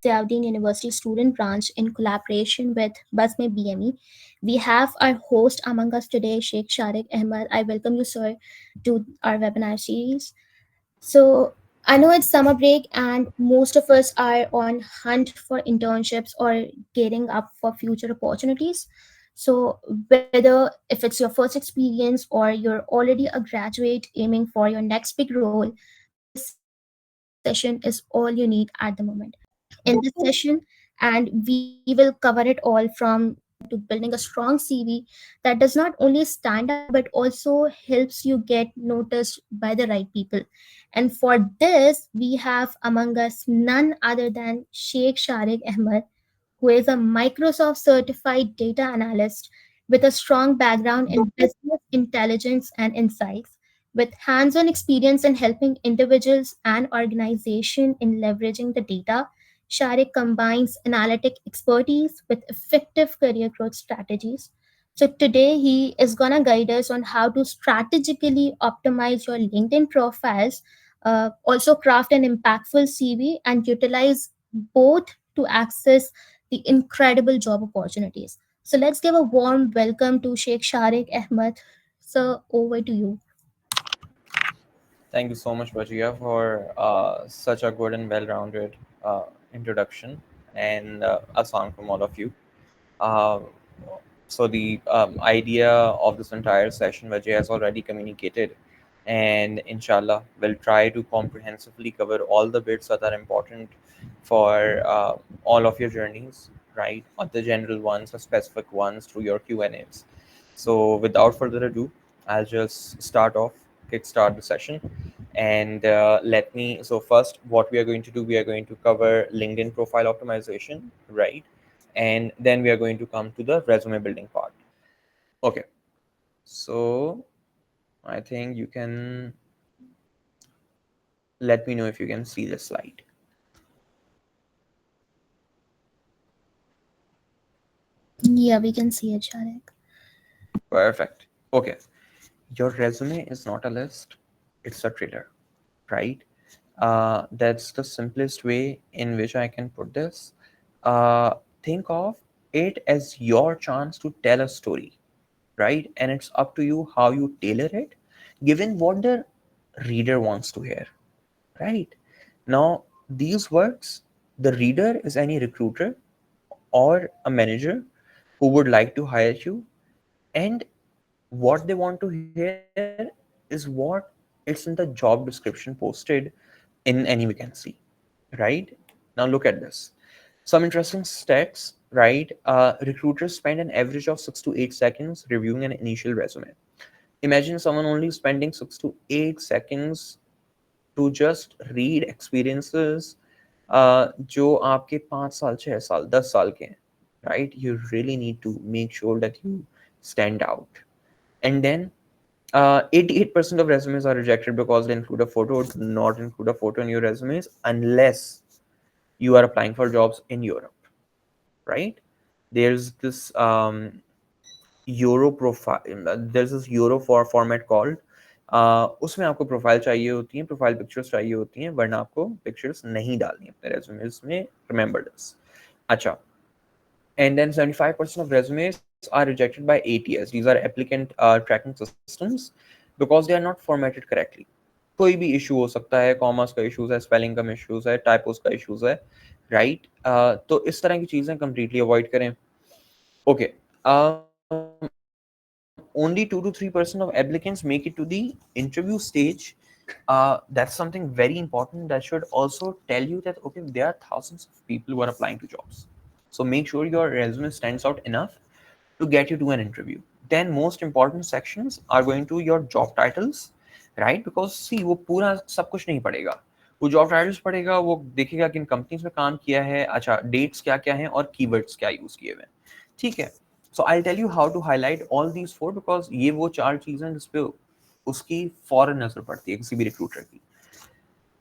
Ziauddin University student branch in collaboration with Basme BME. We have our host among us today, Sheikh Sharik Ahmed. I welcome you, sir, to our webinar series. So I know it's summer break and most of us are on hunt for internships or gearing up for future opportunities. So whether if it's your first experience or you're already a graduate aiming for your next big role, this session is all you need at the moment. In this session, and we will cover it all from to building a strong CV that does not only stand out but also helps you get noticed by the right people. And for this, we have among us none other than Sheikh Sharik Ahmed, who is a Microsoft certified data analyst with a strong background in business intelligence and insights. With hands on experience in helping individuals and organizations in leveraging the data, Sharik combines analytic expertise with effective career growth strategies. So, today he is going to guide us on how to strategically optimize your LinkedIn profiles, also craft an impactful CV, and utilize both to access the incredible job opportunities. So let's give a warm welcome to Sheikh Sharik Ahmed. So over to you. Thank you so much, Bajia, for such a good and well-rounded introduction and a song from all of you. Uh, so the idea of this entire session, Vijay has already communicated, and inshallah, we'll try to comprehensively cover all the bits that are important for all of your journeys, right? Or the general ones, or specific ones through your Q&As. So without further ado, I'll just kickstart the session. And let me, so first, what we are going to do, we are going to cover LinkedIn profile optimization, right? And then we are going to come to the resume building part. Okay, so I think you can let me know if you can see the slide. Yeah, we can see it, Sharik. Perfect. Okay, your resume is not a list, it's a trailer, right? That's the simplest way in which I can put this. Uh, think of it as your chance to tell a story, right? And it's up to you how you tailor it, given what the reader wants to hear, right? Now, these works, the reader is any recruiter or a manager who would like to hire you, and what they want to hear is what it's in the job description posted in any vacancy, right? Now, look at this. Some interesting stats, right? Recruiters spend an average of 6 to 8 seconds reviewing an initial resume. Imagine someone only spending 6 to 8 seconds to just read experiences जो आपके 5 साल 6 साल 10 साल के हैं, right? You really need to make sure that you stand out. And then 88% of resumes are rejected because they include a photo. Do not include a photo in your resumes unless you are applying for jobs in Europe, right? There's this Euro profile, there's this Euro for format called उसमें आपको profile चाहिए होती है, profile pictures चाहिए होती हैं, वरना आपको पिक्चर्स नहीं डालनी है अपने रेज्यूमेस में. Remember this. अच्छा. And then 75% of resumes are rejected by ATS. These are applicant tracking systems because they are not formatted correctly. कोई भी इशू हो सकता है, कॉमर्स का इशूज है, स्पेलिंग का इशूज है, टाइपोस का इशूज है, राइट? तो इस तरह की चीज़ें कंप्लीटली अवॉइड करें. Okay, only 2 to 3% of applicants make it to the interview stage. That's something very important that should also tell you that okay, there are thousands of people who are applying to jobs. So make sure your resume stands out enough to get you to an interview. Then most important sections are going to your job titles, right? Because see, वो पूरा सब कुछ नहीं पढ़ेगा, वो job titles पढ़ेगा, वो देखेगा किन कंपनीज में काम किया है, अच्छा डेट्स क्या क्या हैं और कीवर्ड्स क्या यूज किए हुए हैं, ठीक है. So I tell you how to highlight all these four because ये वो 4 चीजें जिस पे उसकी फौरन नजर पड़ती है किसी भी रिक्रूटर की.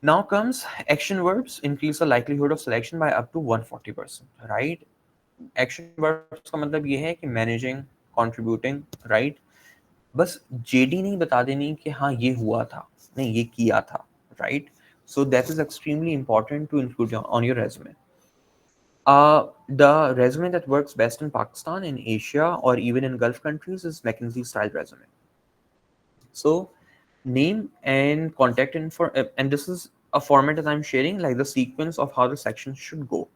Now comes action verbs increase the likelihood of selection by up to 140%, right? Action verbs का मतलब ये है कि managing, contributing, right? बस जेडी नहीं बता देनी कि हाँ ये हुआ था, नहीं ये किया था, right? So that is extremely important to include on your resume. The resume that works best in Pakistan, in Asia, or even in Gulf countries is McKinsey style resume. So name and contact info, and this is a format that I'm sharing, like the sequence of how the sections should go.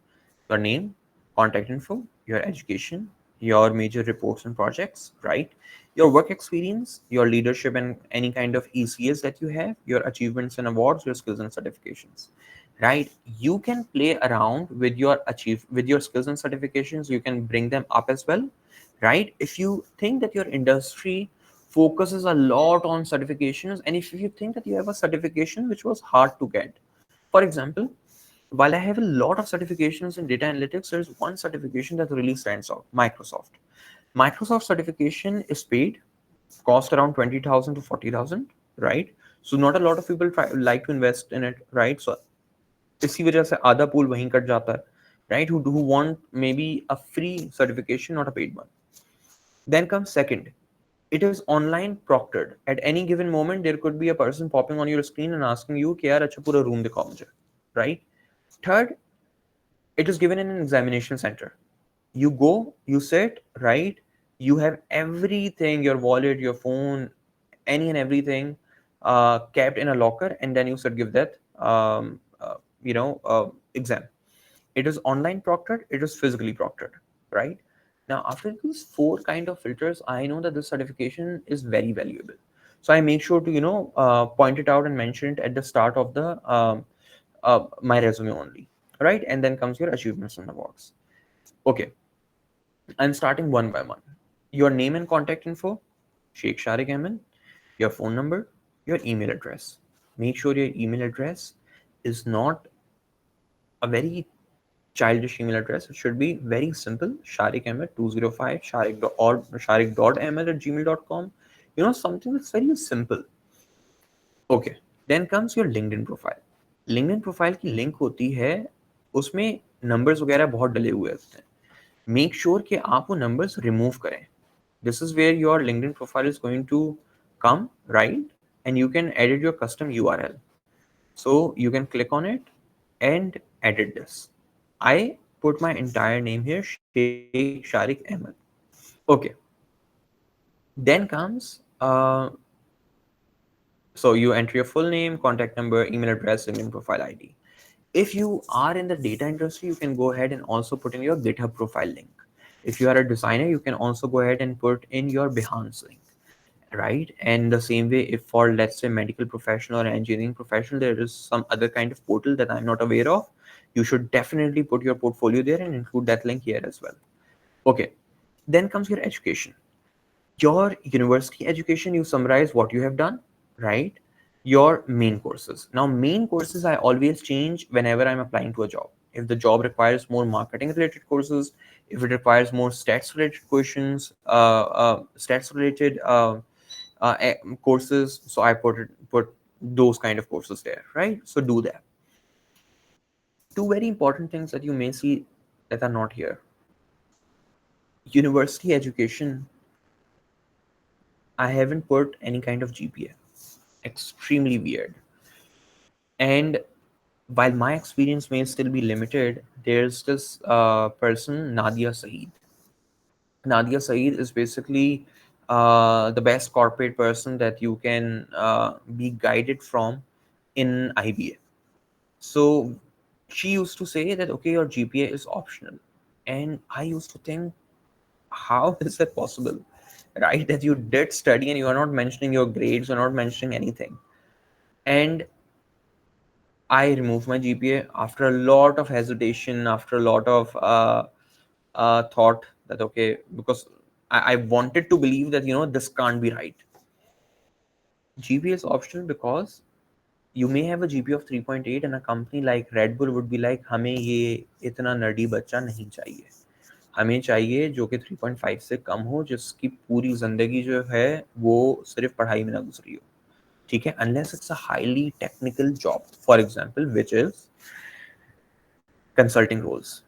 Your name, contact info, your education, your major reports and projects, right? Your work experience, your leadership and any kind of ECS that you have, your achievements and awards, your skills and certifications, right? You can play around with your with your skills and certifications. You can bring them up as well, right? If you think that your industry focuses a lot on certifications, and if you think that you have a certification which was hard to get, for example, while I have a lot of certifications in data analytics, there's one certification that really stands out: Microsoft. Microsoft certification is paid, cost around 20,000 to 40,000, right? So not a lot of people like to invest in it, right? So इसी वजह से आधा pool वहीं cut जाता है, right? Who want maybe a free certification, not a paid one. Then comes second, it is online proctored. At any given moment, there could be a person popping on your screen and asking you कि यार अच्छा पूरा room दिखाओ मुझे, right? Third, it is given in an examination center. You go, you sit, right? You have everything, your wallet, your phone, any and everything kept in a locker, and then you should give that exam. It is online proctored, it is physically proctored, right? Now after these four kind of filters, I know that this certification is very valuable, so I make sure to point it out and mention it at the start of the my resume only, right? And then comes your achievements and awards. Okay, I'm starting one by one. Your name and contact info, Sheikh Sharik Ahmed, your phone number, your email address. Make sure your email address is not a very childish email address. It should be very simple. Sharik Ahmed 205 Sharik.ahmed at gmail.com. Something that's very simple. Okay. Then comes your LinkedIn profile. LinkedIn profile की link होती है, उसमें numbers वगैरह बहुत डले हुए होते हैं. Make sure कि आप वो numbers remove करें. This is where your LinkedIn profile is going to come, right? And you can edit your custom URL. So you can click on it and edit this. I put my entire name here, Sheikh Sharik Ahmed. Okay. Then comes so you enter your full name, contact number, email address, LinkedIn profile ID. If you are in the data industry, you can go ahead and also put in your GitHub profile link. If you are a designer, you can also go ahead and put in your Behance link, right? And the same way, if for let's say medical professional or engineering professional, there is some other kind of portal that I'm not aware of, you should definitely put your portfolio there and include that link here as well. Okay, then comes your education. Your university education, you summarize what you have done, right? Your main courses. Now main courses I always change whenever I'm applying to a job. If the job requires more marketing related courses, if it requires more stats related questions, stats related courses, so I put those kind of courses there, right? So do that. Two very important things that you may see that are not here. University education, I haven't put any kind of GPA. Extremely weird. And while my experience may still be limited, there's this person, Nadia Saeed. Nadia Saeed is basically the best corporate person that you can be guided from in IBA. So she used to say that, okay, your GPA is optional. And I used to think, how is that possible? Right? That you did study and you are not mentioning your grades, you're not mentioning anything. And I removed my GPA after a lot of hesitation, after a lot of thought that, okay, because I wanted to believe that, this can't be right. GPA is optional because you may have a GPA of 3.8 and a company like Red Bull would be like, हमें ये इतना nerdy बच्चा नहीं चाहिए, हमें चाहिए जो कि 3.5 से कम हो, जिसकी पूरी जिंदगी जो है वो सिर्फ पढ़ाई में ना गुजरी हो. ठीक है, unless it's a highly technical job, for example, which is consulting roles.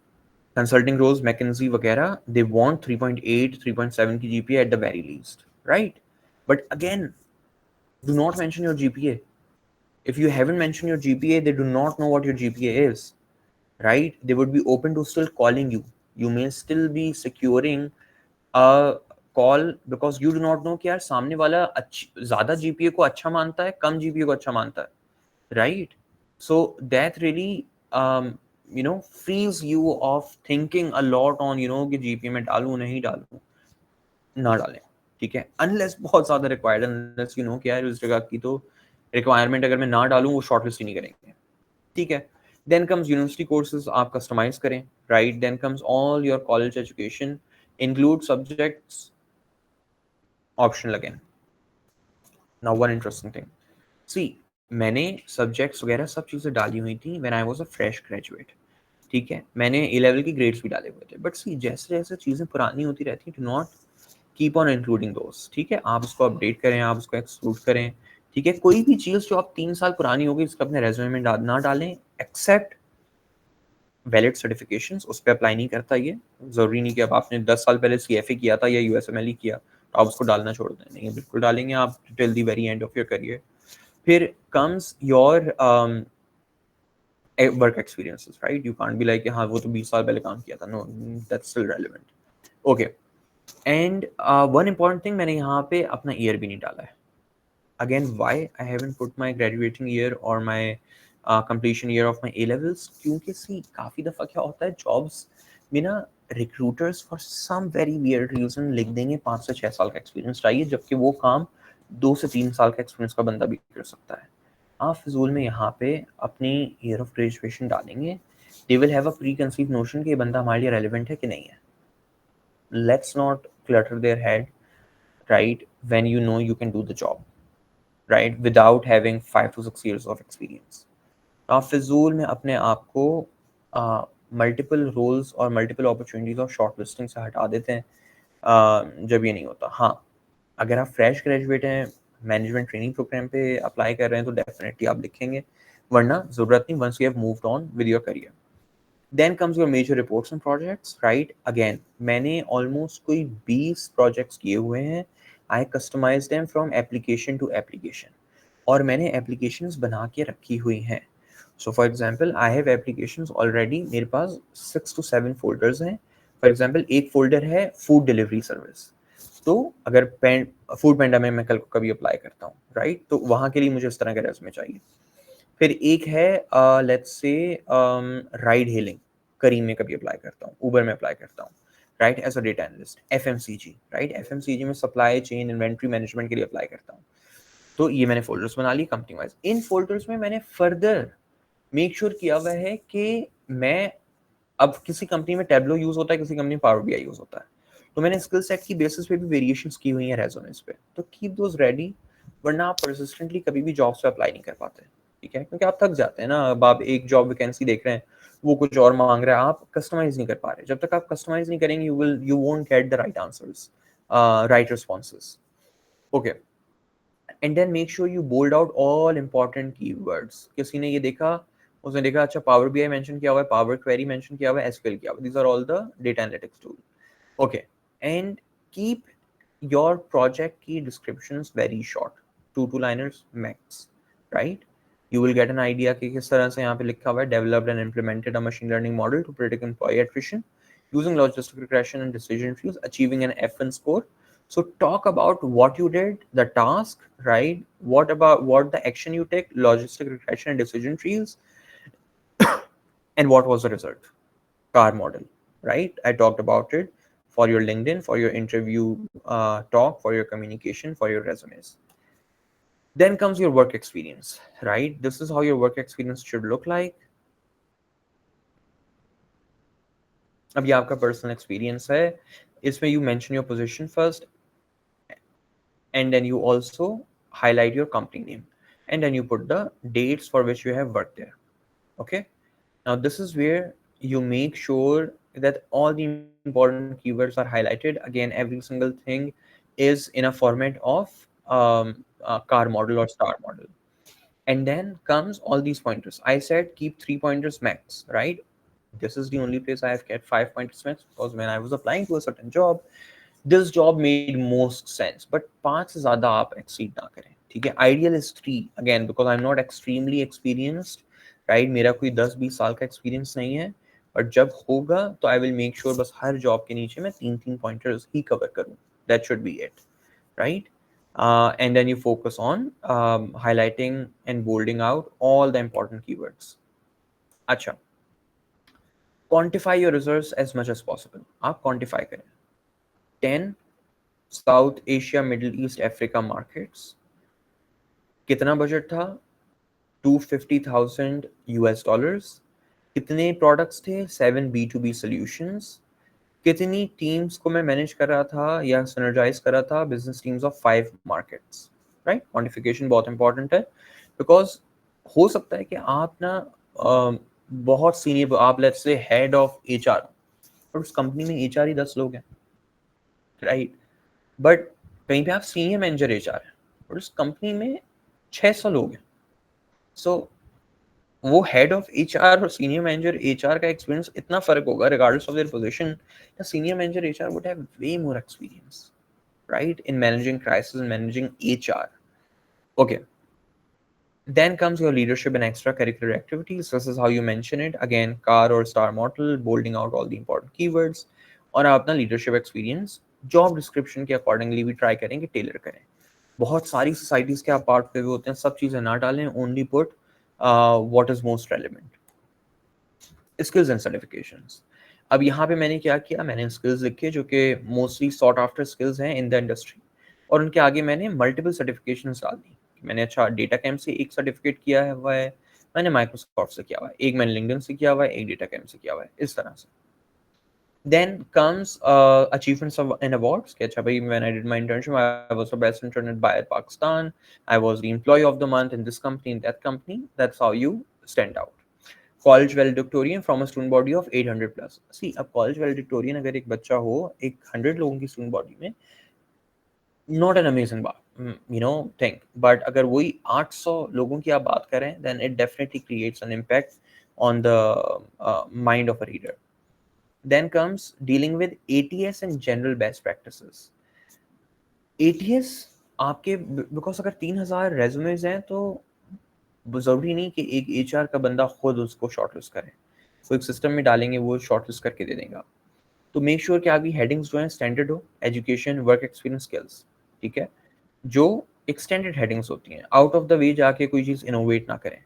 Consulting roles, McKinsey वगैरह, they want 3.8 3.7 की GPA at the very least, right? But again, do not mention your GPA. If you haven't mentioned your GPA, they do not know what your GPA is, right? They would be open to still calling you. You may still be securing a call because you do not know कि यार सामने वाला ज्यादा GPA को अच्छा मानता है, कम GPA को अच्छा मानता है, right? So that really freeze you of thinking a lot on कि जीपीए में डालूं नहीं डालूं, ना डालें, ठीक है? अनलेस बहुत ज्यादा रिक्वायर्ड, अनलेस कि यार उस जगह की तो रिक्वायरमेंट अगर मैं ना डालूं वो शॉर्टलिस्ट ही नहीं करेंगे, ठीक है? देन कम्स यूनिवर्सिटी कोर्सेज, आप कस्टमाइज करें, right? Then comes all your college education, include subjects optional again. Now one interesting thing, see मैंने सब्जेक्ट्स वगैरह सब चीज़ें डाली हुई थी when I was a fresh graduate, ठीक है? मैंने ए लेवल की ग्रेड्स भी डाले हुए थे, बट सी जैसे जैसे चीज़ें पुरानी होती रहती हैं, do not keep on including those, ठीक है? आप उसको अपडेट करें, आप उसको एक्सक्लूड करें, ठीक है? कोई भी चीज़ जो आप 3 साल पुरानी होगी उसको अपने रेज्यूमे में ना डालें, एक्सेप्ट वैलिड सर्टिफिकेशंस, उस पर अप्लाई नहीं करता ये। ज़रूरी नहीं कि अब आपने 10 साल पहले CFA किया था या USMLE किया तो आप उसको डालना छोड़ दें, नहीं बिल्कुल डालेंगे आप till the very end of your career. फिर comes your work experiences, right? You can't be like हाँ वो तो 20 साल पहले काम किया था, no, that's still relevant. Okay, and one important thing, मैंने यहाँ पे अपना ईयर भी नहीं डाला है. Again, why I haven't put my graduating year or my completion year of my A levels? क्योंकि सी काफ़ी दफ़ा क्या होता है जॉब्स में ना, recruiters for some very weird reason लिख देंगे 5 से 6 साल का एक्सपीरियंस चाहिए, जबकि वो काम 2 से 3 साल का एक्सपीरियंस का बंदा भी कर सकता है. आप फिजूल में यहाँ पे अपनी ईयर ऑफ ग्रेजुएशन डालेंगे, they will have a pre conceive notion कि ये बंदा हमारे लिए रेलिवेंट है कि नहीं है. Let's not clutter their head, right? When you know you can do the job, right, without having 5 to 6 years of experience. आप फिजूल में अपने आप को मल्टीपल रोल्स और मल्टीपल अपॉर्चुनिटीज और शॉर्ट लिस्टिंग से हटा देते हैं जब ये नहीं होता. हाँ, अगर आप फ्रेश ग्रेजुएट हैं, मैनेजमेंट ट्रेनिंग प्रोग्राम पे अप्लाई कर रहे हैं तो डेफिनेटली आप लिखेंगे, वरना ज़रूरत नहीं once you have moved on with your career. Then comes your major reports and projects, right? Again मैंने ऑलमोस्ट कोई 20 प्रोजेक्ट्स किए हुए हैं. I customise them from application to application, और मैंने एप्लीकेशंस बना के रखी हुई हैं. So for example I have applications already, मेरे पास 6 to 7 फोल्डर्स हैं. फॉर एग्जांपल एक फोल्डर है फूड डिलीवरी सर्विस, तो अगर फूड पेंडा में मैं कल को कभी अप्लाई करता हूँ, राइट, तो वहाँ के लिए मुझे इस तरह का रेज्यूमे चाहिए. फिर एक है लेट्स से राइड हेलिंग, करीम में कभी अप्लाई करता हूँ, ऊबर में अप्लाई करता हूँ, right, as a data analyst. FMCG, right, FMCG में सप्लाई चेन इन्वेंट्री मैनेजमेंट के लिए अप्लाई करता हूँ. तो ये मैंने फोल्डर्स बना ली कंपनी वाइज. इन फोल्डर्स में मैंने फर्दर मेक श्योर किया हुआ है कि मैं, अब किसी कंपनी में टैबलो यूज होता है, किसी कंपनी में पावर BI यूज होता है, तो मैंने स्किल सेट की बेसिस पे भी वेरिएशंस की हुई हैं रेज्यूमेस पे, तो कीप दोस रेडी, वरना आप परसिस्टेंटली कभी भी जॉब्स पे अप्लाई नहीं कर पाते, ठीक है? क्योंकि आप थक जाते हैं ना. अब आप एक जॉब वैकेंसी देख रहे हैं, वो कुछ और मांग रहा है, आप कस्टमाइज नहीं कर पा रहे. जब तक आप कस्टमाइज नहीं करेंगे you won't get the right answers, right responses. Okay, and then make sure you bold out all important keywords. किसी ने ये देखा, उसने देखा अच्छा पावर BI मेंशन किया हुआ है, पावर क्वेरी मेंशन किया हुआ है, SQL किया हुआ है, these are all the data analytics tool. Okay, and keep your project की descriptions very short, 2 liners max, right? You will get an idea कि किस तरह से यहाँ पे लिखा हुआ है, developed and implemented a machine learning model to predict employ attrition using logistic regression and decision trees, achieving an FN score. So talk about what you did, the task, right? What about what the action you take, logistic regression and decision trees, and what was the result? Car model, right? I talked about it for your LinkedIn, for your interview talk, for your communication, for your resumes. Then comes your work experience, right? This is how your work experience should look like. अब ये आपका personal experience है, इसमें you mention your position first, and then you also highlight your company name, and then you put the dates for which you have worked there. Okay, now this is where you make sure that all the important keywords are highlighted. Again, every single thing is in a format of a car model or star model. And then comes all these pointers. I said keep 3 pointers max, right? This is the only place I have kept 5 pointers max, because when I was applying to a certain job, this job made most sense, but 5 से ज़्यादा आप exceed ना करें, ठीक है। Ideal is 3, again because I am not extremely experienced, right, मेरा कोई 10-20 साल का एक्सपीरियंस नहीं है, बट जब होगा तो आई विल मेक श्योर बस हर जॉब के नीचे मैं 3-3 पॉइंटर्स ही कवर करूँ, that should be it, right? And then you focus on highlighting and bolding out all the important keywords. अच्छा, quantify your results as much as possible. आप quantify करें 10 south Asia middle east Africa markets, कितना budget था, 250,000 US dollars, कितने products थे, 7 B2B solutions, कितनी teams को मैं मैनेज कर रहा था या सिनर्जाइज कर रहा था, business teams of 5 markets, right. Quantification बहुत इंपॉर्टेंट है, बिकॉज हो सकता है कि आप ना बहुत सीनियर, आप let's say head of HR, और उस कंपनी में एचआर ही 10 लोग हैं, राइट, बट कहीं पे आप सीनियर मैनेजर एचआर हैं और उस कंपनी में 600 लोग हैं। सो वो हेड ऑफ एचआर और सीनियर मैनेजर एचआर का एक्सपीरियंस इतना फर्क होगा regardless of their position, the senior manager HR would have way more experience, right, in managing crisis and managing HR. Okay, then comes your leadership and extracurricular activities. This is how you mention it. Again, car or star model, bolding out all the important keywords. और आप अपना leadership experience job description के accordingly भी try करें कि Taylor करें। बहुत सारी सोसाइटीज़ के आप पार्ट हुए होते हैं, सब चीज़ें ना डालें, only put what is most relevant, skills and certifications. अब यहाँ पे मैंने क्या किया, मैंने स्किल्स लिखे जो कि मोस्टली सॉट आफ्टर स्किल्स हैं इन द इंडस्ट्री, और उनके आगे मैंने मल्टीपल सर्टिफिकेशंस डाल दी। मैंने अच्छा डेटा कैम्प से एक सर्टिफिकेट किया है हुआ है, मैंने माइक्रोसॉफ्ट से किया हुआ है, एक मैंने लिंक्डइन से किया हुआ है, एक डेटा कैम्प से किया हुआ है, इस तरह से। Then comes achievements of and awards. कि अच्छा भाई, when I did my internship, I was the best intern at Bayer Pakistan. I was the employee of the month in this company, in that company. That's how you stand out. College valedictorian from a student body of 800 plus. See, अब college valedictorian अगर एक बच्चा हो एक 100 लोगों की student body में, not an amazing बात, thing. But अगर वही 800 लोगों की आप बात करें, then it definitely creates an impact on the mind of a reader. Then comes dealing with ATS and general best practices. ATS आपके, बिकॉज अगर 3,000 रेज्यूमेज हैं तो ज़रूरी नहीं कि एक एचआर का बंदा खुद उसको शॉर्टलिस्ट करे, वो एक सिस्टम में डालेंगे, वो शॉर्टलिस्ट करके दे देगा। तो मेक श्योर कि आपकी हेडिंग्स जो हैं स्टैंडर्ड हो, एजुकेशन, वर्क एक्सपीरियंस, स्किल्स, ठीक है, जो एक्सटेंडेड हेडिंग्स होती हैं, आउट ऑफ द वे जाके कोई चीज़ इनोवेट ना करें।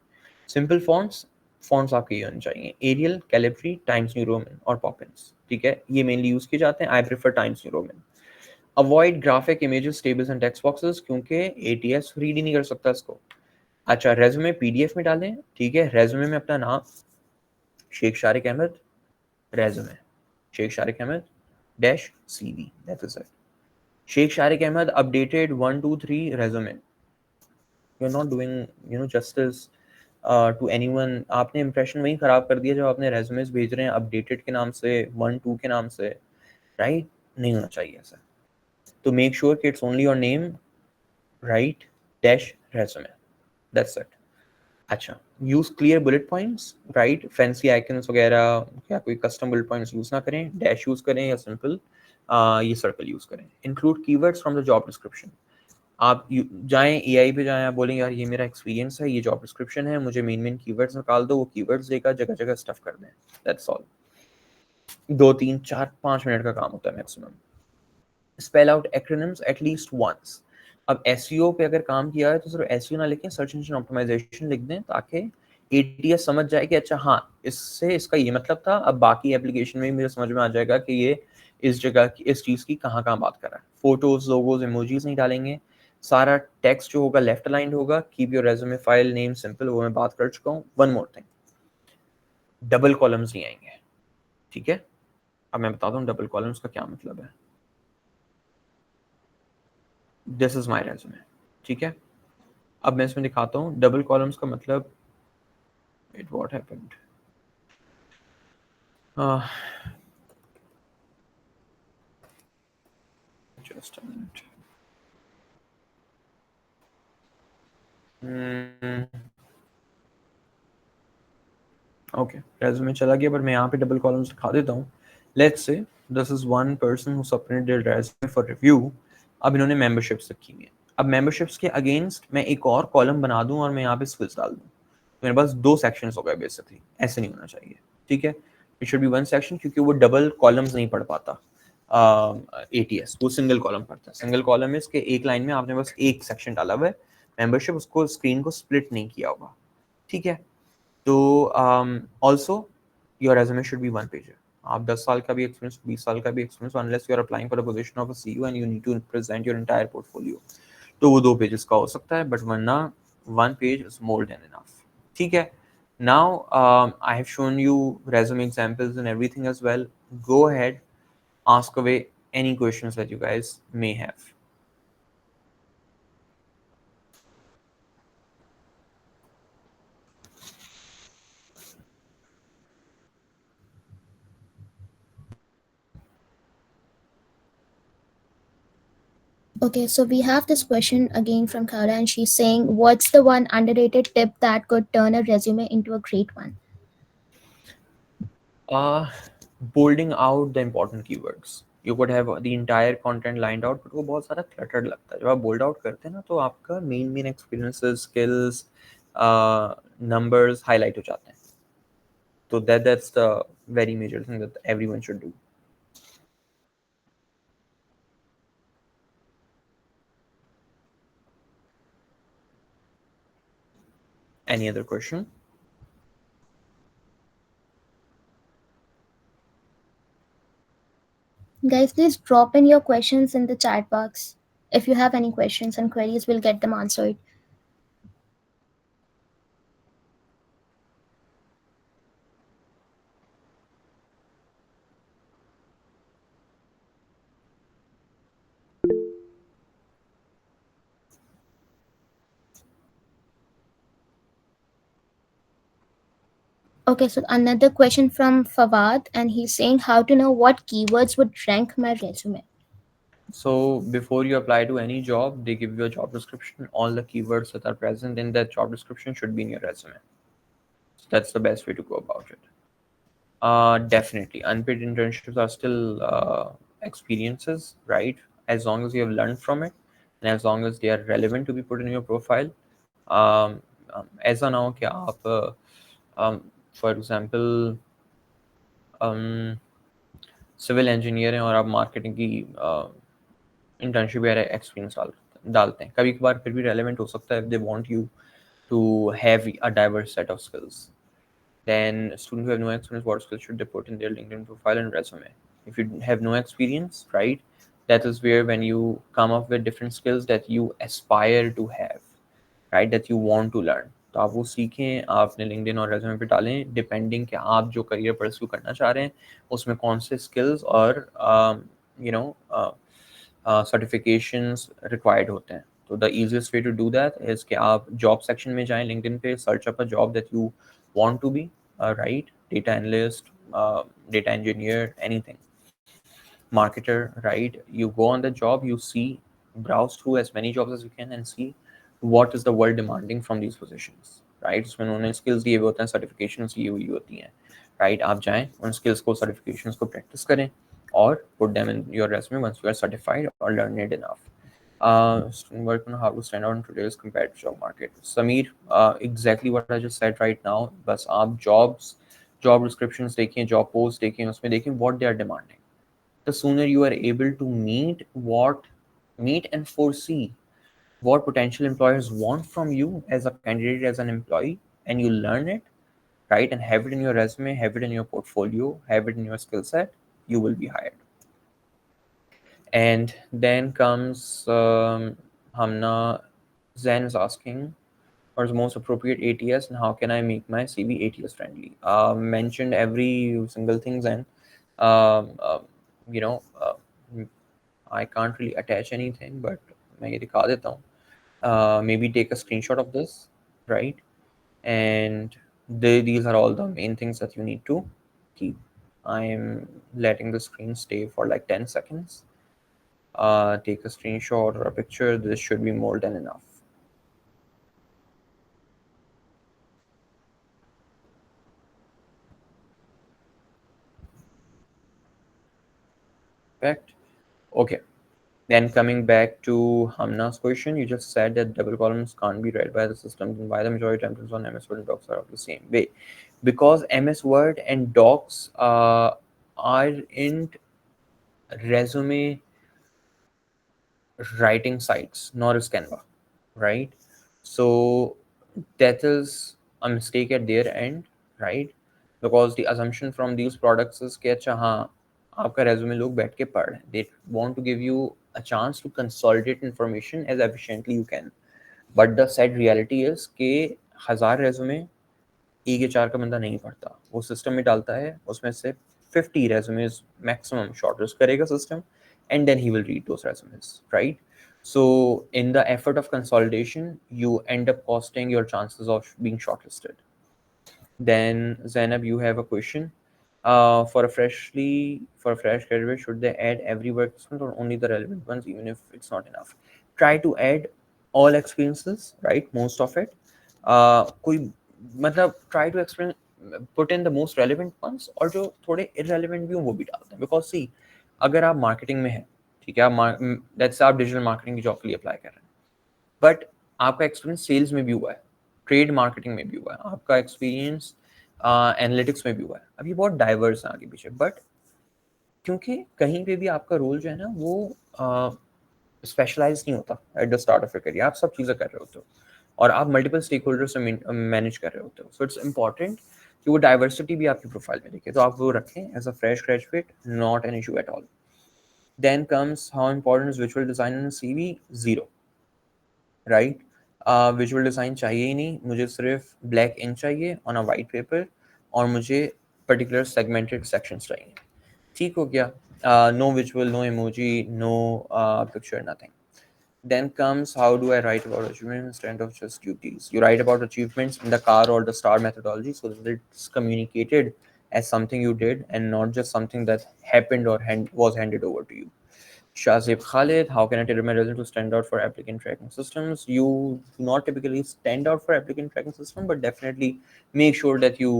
सिंपल फॉन्ट्स, फॉन्ट्स आपके ये होने चाहिए, Arial, Calibri, Times New Roman और पॉपिंस, ठीक है, ये मेनली यूज़ किए जाते हैं। I prefer times New Roman. Avoid graphic images, tables and text boxes, क्योंकि एटीएस रीड ही नहीं कर सकता इसको। अच्छा, रेज्यूमे पीडीएफ में डालें, ठीक है, रेज्यूमे में अपना नाम, Sheikh Shariq Ahmed, resume, Sheikh Shariq Ahmed dash CV, that is it. Sheikh Shariq Ahmed updated 1 2 3 resume, you are not doing justice to anyone. आपने इंप्रेशन वही खराब कर दिया जब आपने रेज्यूमेस भेज रहे हैं अपडेटेड के नाम से, 1 2 के नाम से, राइट, नहीं होना चाहिए ऐसा। तो मेक श्योर कि it's only your name, right, dash resume, that's it. अच्छा, use clear bullet points, right, fancy icons वगैरह, क्या कोई कस्टम बुलेट पॉइंट्स यूज ना करें, डैश यूज करें या सिंपल ये सर्कल यूज करें। Include keywords from the job description. आप जाएं एआई पे जाएं, आप बोलें यार ये मेरा एक्सपीरियंस है, ये जॉब डिस्क्रिप्शन है, मुझे मेन मेन कीवर्ड्स निकाल दो, वो कीवर्ड्स देगा, जगह जगह स्टफ कर दें, दैट्स ऑल। 2 3 4 5 मिनट का काम होता है maximum. Spell out acronyms at least once. अब एसईओ पे अगर काम किया है तो सिर्फ एसईओ ना लिखें, सर्च इंजन ऑप्टिमाइजेशन लिख दें, ताकि एटीएस समझ जाए कि अच्छा हाँ, इससे इसका ये मतलब था। अब बाकी एप्लीकेशन में भी मुझे समझ में आ जाएगा कि ये इस जगह की, इस चीज़ की कहाँ कहाँ बात कर रहा है। फोटोज, लोगोज, इमोजीज नहीं डालेंगे, सारा टेक्स्ट जो होगा लेफ्ट अलाइंड होगा। Keep your resume file name simple, वो मैं बात कर चुका हूँ। One more thing, double columns नहीं आएंगे, ठीक है। अब मैं बताता हूँ डबल कॉलम्स का क्या मतलब है। दिस इज माई रेज्यूमे, ठीक है। अब मैं इसमें दिखाता हूँ डबल कॉलम्स का मतलब। It what happened, just a minute. Okay, resume चला गया, पर मैं यहाँ पे डबल कॉलम्स दिखा देता हूँ। Let's say this is one person who submitted there resume for review. अब इन्होंने मेंबरशिप्स रखी हुई है. अब मेंबरशिप्स के अगेंस्ट मैं एक और कॉलम बना दूं और मैं यहाँ पे स्किल्स डाल दूं, तो मेरे पास दो सेक्शंस हो गए बेसिकली. ऐसे नहीं होना चाहिए. ठीक है, it should be one section, क्योंकि वो डबल कॉलम्स नहीं पढ़ पाता. एटीएस वो सिंगल कॉलम पढ़ता है. सिंगल कॉलम है इसके, एक लाइन में आपने बस एक सेक्शन डाला हुआ है. मेंबरशिप उसको स्क्रीन को स्प्लिट नहीं किया होगा. ठीक है. तो also your resume should be one page. आप 10 साल का भी एक्सपीरियंस, 20 साल का भी experience, unless you are applying for the position of a CEO and you need to present your entire portfolio, तो वो 2 पेजेस का हो सकता है, बट वरना 1 page is more than enough. ठीक है. Now I have shown you resume examples and everything as well. Go ahead, ask away any questions that you guys may have. Okay, so we have this question again from Kara, and she's saying, what's the one underrated tip that could turn a resume into a great one? uh Bolding out the important keywords. You could have the entire content lined out, but वो बहुत सारा cluttered लगता है. जब आप bold out करते हैं ना, तो आपका main experiences, skills, numbers highlight हो जाते हैं. So that's the very major thing that everyone should do. Any other question? Guys, please drop in your questions in the chat box. If you have any questions and queries, we'll get them answered. Okay, so another question from Fawad, and he's saying how to know what keywords would rank my resume. So before you apply to any job, they give you a job description. All the keywords that are present in that job description should be in your resume. So that's the best way to go about it. Definitely, unpaid internships are still experiences, right? As long as you have learned from it, and as long as they are relevant to be put in your profile. ऐसा ना हो कि आप, for example, civil engineer हैं और आप marketing की internship या एक्सपीरियंस डालते हैं. कभी कभार फिर भी रेलेवेंट हो सकता है. They want you to have a diverse set of skills. Then students who have no experience, what skills should they put in their LinkedIn profile and resume? If you have no experience, right, that is where when you come up with different skills that you aspire to have, right, that you want to learn, तो आप वो सीखें, आप अपने LinkedIn और resume पे डालें, depending कि आप जो करियर परस्यू करना चाह रहे हैं उसमें कौन से स्किल्स और यू नो सर्टिफिकेशंस रिक्वायर्ड होते हैं. तो the easiest way to do that is कि आप जॉब सेक्शन में जाएं लिंक्डइन पे, search up a job that you want to be, right, data analyst, data engineer, anything, marketer, right. You go on the job, you see, browse through as many jobs as you can and see what is the world demanding from these positions, right. उसमें उन्होंने skills दिए हुए होते हैं, certifications दी हुई होती हैं, right. आप जाएं, उन skills को, certifications को practice करें और put them in your resume once you are certified or learn it enough. Work on how to stand out in today's competitive job market. Sameer, exactly what I just said right now. बस आप job descriptions देखें, job posts देखें, उसमें देखें what they are demanding. The sooner you are able to meet and foresee what potential employers want from you as a candidate, as an employee, and you learn it, right, and have it in your resume, have it in your portfolio, have it in your skill set, you will be hired. And then comes Hamna. Zen is asking, what is the most appropriate ATS and how can I make my CV ATS friendly? Mentioned every single thing, Zen. Um, uh, you know, I can't really attach anything, but मैं ये दिखा देता हूँ. Maybe take a screenshot of this, right? And these are all the main things that you need to keep. I am letting the screen stay for like 10 seconds. Take a screenshot or a picture. This should be more than enough. Perfect. Okay. Then coming back to Hamna's question, you just said that double columns can't be read by the system. Then why the majority of templates on MS Word and Docs are of the same way? Because MS Word and Docs aren't resume writing sites, nor is Canva, right? So that is a mistake at their end, right? Because the assumption from these products is कि अच्छा हाँ आपका resume लोग बैठ के पढ़ रहे हैं. They want to give you a chance to consolidate information as efficiently you can. But the sad reality is कि 1000 resume एक या चार का बंदा नहीं पढ़ता, वो सिस्टम में डालता है, उसमें से 50 resumes मैक्सिमम शॉर्टलिस्ट करेगा system, and then he will read those resumes, right? So in the effort of consolidation you end up costing your chances of being shortlisted. Then Zainab, you have a question. For a fresh graduate, should they add every work experience or only the relevant ones, even if it's not enough? Try to add all experiences, right? Most of it. कोई मतलब try to explain, put in the most relevant ones, और जो थोड़े irrelevant भी हों वो भी डालते हैं. Because see, अगर आप marketing में हैं, ठीक है, आप let's say आप digital marketing की job के लिए apply कर रहे हैं, बट आपका एक्सपीरियंस सेल्स में भी हुआ है, ट्रेड मार्केटिंग में भी हुआ है, आपका एक्सपीरियंस एनालिटिक्स में भी हुआ है. अब ये बहुत डाइवर्स है आगे पीछे, बट क्योंकि कहीं पे भी आपका रोल जो है ना वो स्पेशलाइज नहीं होता at the start of your career, आप सब चीज़ें कर रहे होते हो और आप मल्टीपल स्टेक होल्डर से मैनेज कर रहे होते हो. सो इट्स इंपॉर्टेंट कि वो डाइवर्सिटी भी आपकी प्रोफाइल में दिखे, तो आप वो रखें as a fresh graduate, not an issue at all. Then comes how important is visual design in CV. Zero, right? Visual design चाहिए ही नहीं, मुझे सिर्फ ब्लैक इंक चाहिए ऑन अ वाइट पेपर, और मुझे पर्टिकुलर सेगमेंटेड सेक्शंस चाहिए. ठीक हो गया. No visual, no emoji, no picture, nothing. Then comes how do I write about achievements instead of just duties. You write about achievements in the car or the star methodology so that it's communicated as something you did and not just something that happened or was handed over to you. Shazib Khalid, how can I tailor my resume to stand out for applicant tracking systems? You do not typically stand out for applicant tracking system, but definitely make sure that you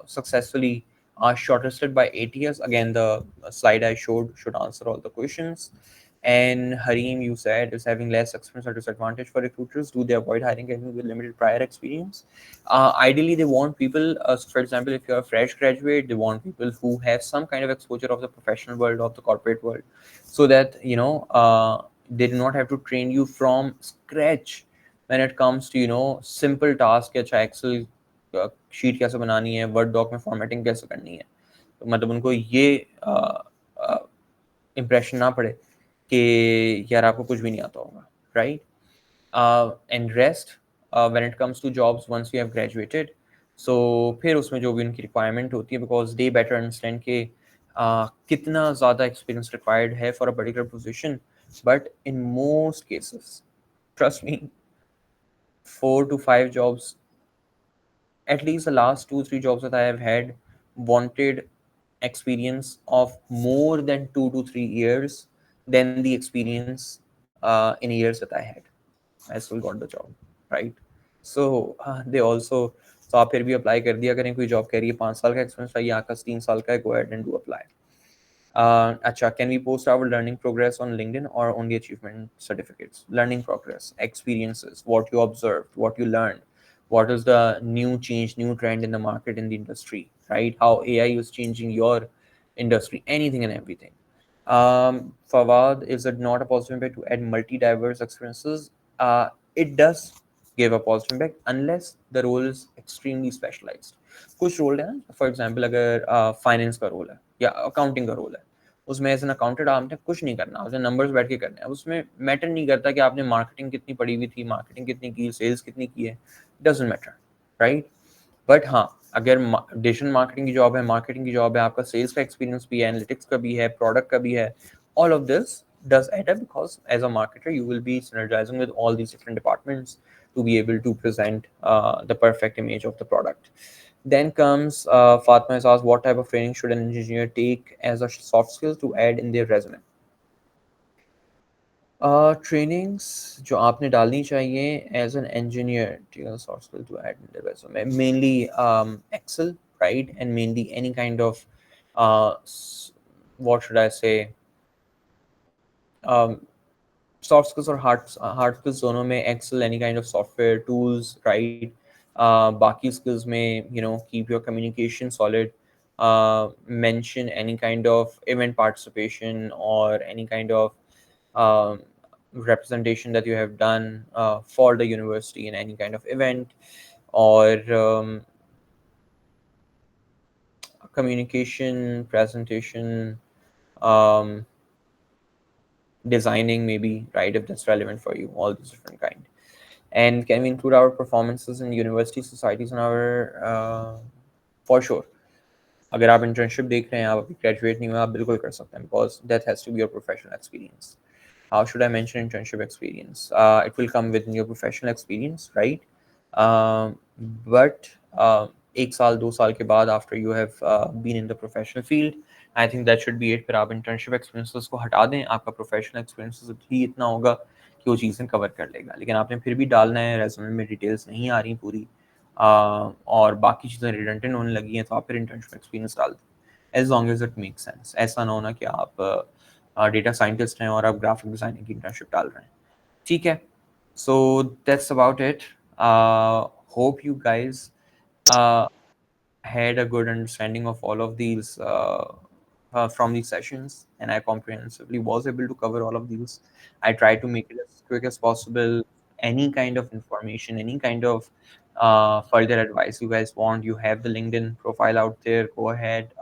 successfully are shortlisted by ATS. Again, the slide I showed should answer all the questions. And Harim, you said, is having less experience a disadvantage for recruiters? Do they avoid hiring anyone with limited prior experience? Ideally, they want people, for example, if you're a fresh graduate, they want people who have some kind of exposure of the professional world, of the corporate world, so that they do not have to train you from scratch when it comes to simple task. अच्छा Excel sheet कैसे बनानी है, word dock में formatting कैसे करनी है, तो मतलब उनको ये इम्प्रेशन ना पड़े कि यार आपको कुछ भी नहीं आता होगा, right? And rest when it comes to jobs once you have graduated, so फिर उसमें जो भी उनकी रिक्वायरमेंट होती है, बिकॉज दे बेटर अंडरस्टैंड के कितना ज़्यादा एक्सपीरियंस रिक्वायर्ड है for a particular position. But in most cases, trust me, 4 to 5 jobs, at least the last 2 3 jobs that I have had, wanted experience of more than 2 to 3 years than the experience in years that I had. I still got the job, right? So they also, so आप फिर भी apply कर दिया करें. कोई job कह रही है 5 साल का एक्सपीरियंस चाहिए, आपका 3 साल का है, go ahead and do apply. Acha, can we post our learning progress on LinkedIn or only achievement certificates? Learning progress, experiences, what you observed, what you learned, what is the new change, new trend in the market, in the industry, right? How AI is changing your industry, anything and everything. Fawad, is it not a positive impact to add multi-diverse experiences? It does give a positive impact unless the role is extremely specialized. कुछ role है ना, for example अगर finance का role है या accounting का role है, उसमें एज एन अकाउंटेंट आपने कुछ नहीं करना, आपने नंबर्स बैठ के करने हैं. उसमें मैटर नहीं करता कि आपने मार्केटिंग कितनी पढ़ी हुई थी, मार्केटिंग कितनी की, सेल्स कितनी की है, डजेंट मैटर, राइट? बट हाँ, अगर डिजिटल मार्केटिंग की जॉब है, मार्केटिंग की जॉब है, आपका सेल्स का एक्सपीरियंस भी है, एनालिटिक्स का भी है, प्रोडक्ट का भी है, all of this does add up, because as a marketer you will be synergizing with all these different departments to be able to present the perfect image of the product. Then comes Fatma has asked, what type of training should an engineer take as a soft skills to add in their resume? Trainings जो आपने डालनी चाहिए as an engineer, ठीक है, soft skill to add in the resume, mainly Excel, right? And mainly any kind of what should I say, um, soft skills और hard skills दोनों में excel any kind of software tools, right? बाकी skills में, keep your communication solid. Mention any kind of event participation or any kind of um, representation that you have done for the university in any kind of event, or communication, presentation, um, designing maybe, right, if that's relevant for you, all these different kind. And can we include our performances in university societies in our for sure. अगर आप internship देख रहे हैं, आप अभी graduate नहीं हुए, आप बिल्कुल कर सकते हैं, because that has to be your professional experience. How should I mention internship experience? It will come within your professional experience, right? Um, but एक साल 2 साल के बाद, after you have been in the professional field, I think that should be it. फिर आप internship experiences को हटा दें, आपका professional experiences भी इतना होगा कि वो चीज़ें कवर कर लेगा. लेकिन आपने फिर भी डालना है, रेज्यूमे में डिटेल्स नहीं आ रही पूरी, और बाकी चीज़ें रिडंडेंट होने लगी हैं, तो आप फिर इंटर्नशिप एक्सपीरियंस डाल दें, as long as it make sense. ऐसा ना होना कि आप डेटा साइंटिस्ट हैं और आप ग्राफिक डिज़ाइनिंग की इंटर्नशिप डाल रहे हैं. ठीक है, so that's about it. Hope you guys had a good understanding of all of these from these sessions, and I comprehensively was able to cover all of these. I tried to make it as quick as possible. Any kind of information, any kind of further advice you guys want, you have the LinkedIn profile out there. Go ahead,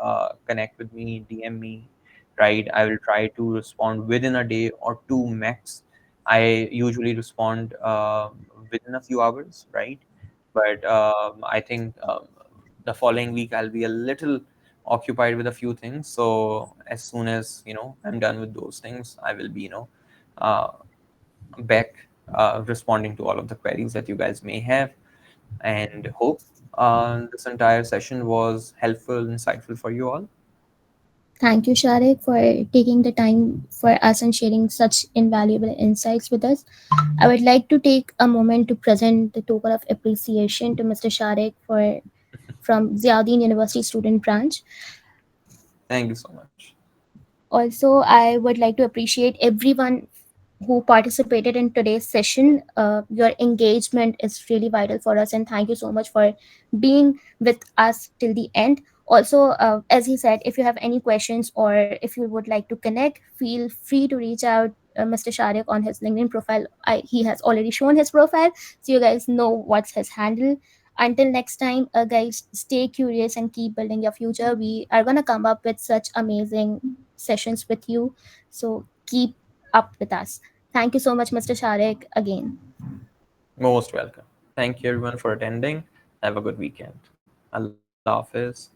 connect with me, DM me. Right, I will try to respond within a day or two max. I usually respond within a few hours, right? But I think the following week I'll be a little occupied with a few things. So as soon as I'm done with those things, I will be uh, back responding to all of the queries that you guys may have. And hope this entire session was helpful, insightful for you all. Thank you, Sharik, for taking the time for us and sharing such invaluable insights with us. I would like to take a moment to present the token of appreciation to Mr. Sharik for from Ziauddin University Student Branch. Thank you so much. Also, I would like to appreciate everyone who participated in today's session. Your engagement is really vital for us, and thank you so much for being with us till the end. Also, as he said, if you have any questions or if you would like to connect, feel free to reach out Mr. Sharik on his LinkedIn profile. He has already shown his profile, so you guys know what's his handle. Until next time, guys, stay curious and keep building your future. We are gonna come up with such amazing sessions with you, so keep up with us. Thank you so much, Mr. Sharik, again. Most welcome. Thank you everyone for attending. Have a good weekend. Allah Hafiz.